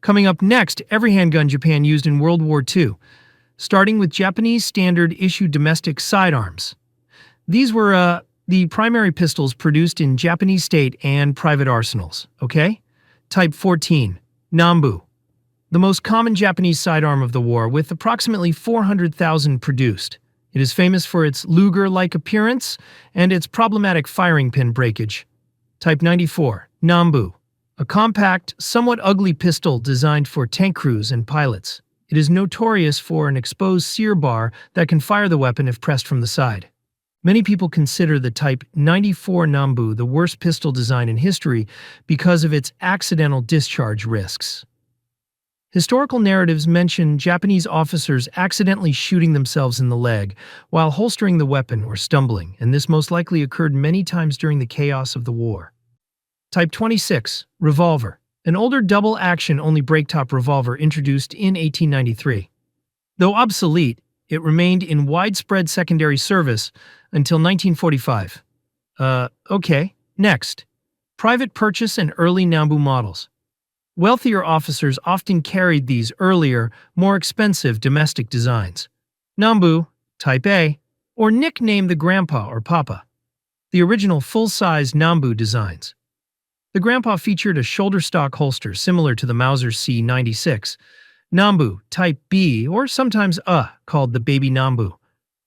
Coming up next, every handgun Japan used in World War II, starting with Japanese standard-issue domestic sidearms. These were the primary pistols produced in Japanese state and private arsenals, okay? Type 14, Nambu. The most common Japanese sidearm of the war, with approximately 400,000 produced. It is famous for its Luger-like appearance and its problematic firing pin breakage. Type 94, Nambu. A compact, somewhat ugly pistol designed for tank crews and pilots. It is notorious for an exposed sear bar that can fire the weapon if pressed from the side. Many people consider the Type 94 Nambu the worst pistol design in history because of its accidental discharge risks. Historical narratives mention Japanese officers accidentally shooting themselves in the leg while holstering the weapon or stumbling, and this most likely occurred many times during the chaos of the war. Type 26, Revolver. An older double-action only break-top revolver introduced in 1893. Though obsolete, it remained in widespread secondary service until 1945. Okay. Next. Private purchase and early Nambu models. Wealthier officers often carried these earlier, more expensive domestic designs. Nambu, Type A, or nicknamed the Grandpa or Papa. The original full-size Nambu designs. The Grandpa featured a shoulder stock holster similar to the Mauser C96. Nambu, Type B, or sometimes called the Baby Nambu.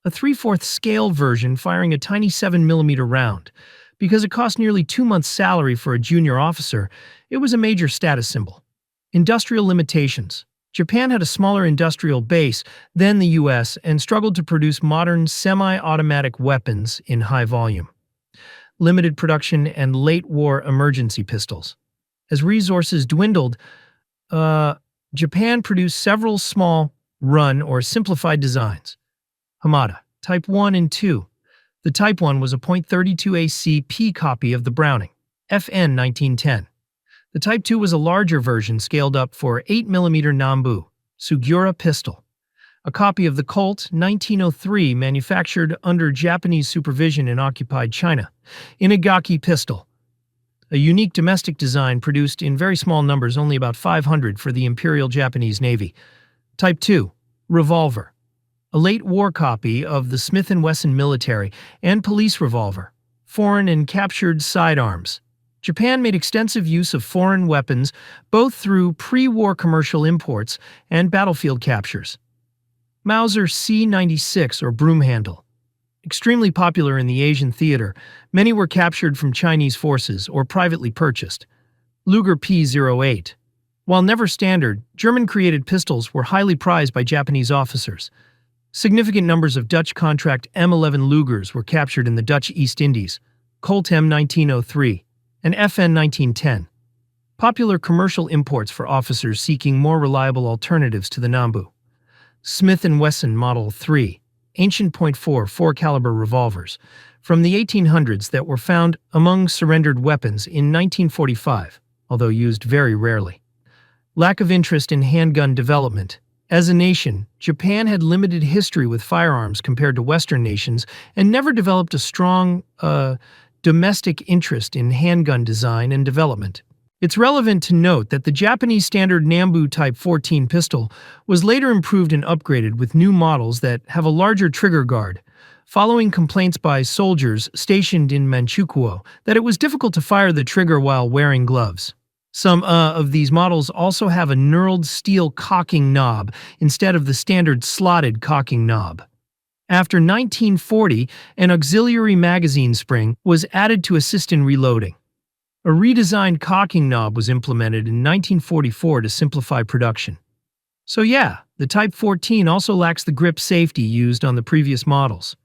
A 3/4 scale version firing a tiny 7mm round. Because it cost nearly 2 months' salary for a junior officer, it was a major status symbol. Industrial limitations. Japan had a smaller industrial base than the US and struggled to produce modern semi-automatic weapons in high volume. Limited production and late-war emergency pistols. As resources dwindled, Japan produced several small, run, or simplified designs. Hamada, Type 1 and 2. The Type 1 was a .32 ACP copy of the Browning, FN 1910. The Type 2 was a larger version scaled up for 8mm Nambu, Sugiura pistol. A copy of the Colt 1903 manufactured under Japanese supervision in occupied China. Inagaki pistol. A unique domestic design produced in very small numbers, only about 500 for the Imperial Japanese Navy. Type 2, Revolver. A late war copy of the Smith & Wesson military and police revolver, foreign and captured sidearms. Japan made extensive use of foreign weapons both through pre-war commercial imports and battlefield captures. Mauser C96 or broom handle. Extremely popular in the Asian theater, many were captured from Chinese forces or privately purchased. Luger P08. While never standard, German-created pistols were highly prized by Japanese officers. Significant numbers of Dutch contract M11 Lugers were captured in the Dutch East Indies, Colt M1903, and FN 1910. Popular commercial imports for officers seeking more reliable alternatives to the Nambu. Smith & Wesson Model 3, ancient .44 4-caliber revolvers, from the 1800s that were found among surrendered weapons in 1945, although used very rarely. Lack of interest in handgun development. As a nation, Japan had limited history with firearms compared to Western nations and never developed a strong, domestic interest in handgun design and development. It's relevant to note that the Japanese standard Nambu Type 14 pistol was later improved and upgraded with new models that have a larger trigger guard, following complaints by soldiers stationed in Manchukuo that it was difficult to fire the trigger while wearing gloves. Some of these models also have a knurled steel cocking knob instead of the standard slotted cocking knob. After 1940, an auxiliary magazine spring was added to assist in reloading. A redesigned cocking knob was implemented in 1944 to simplify production. So yeah, the Type 14 also lacks the grip safety used on the previous models.